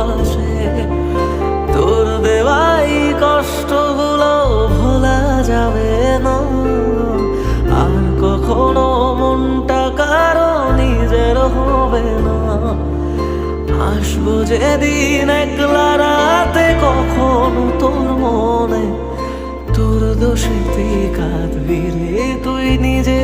ভালোবাসে। তোর দেওয়াই কষ্টগুলো ভোলা যাবে না, আর কখনো মনটা কারো নিজের হবে না। আসবো যেদিন একলা রাতে কখনো তোর মনে, তোর দোষেতে কাঁদবি রে তুই নিজে।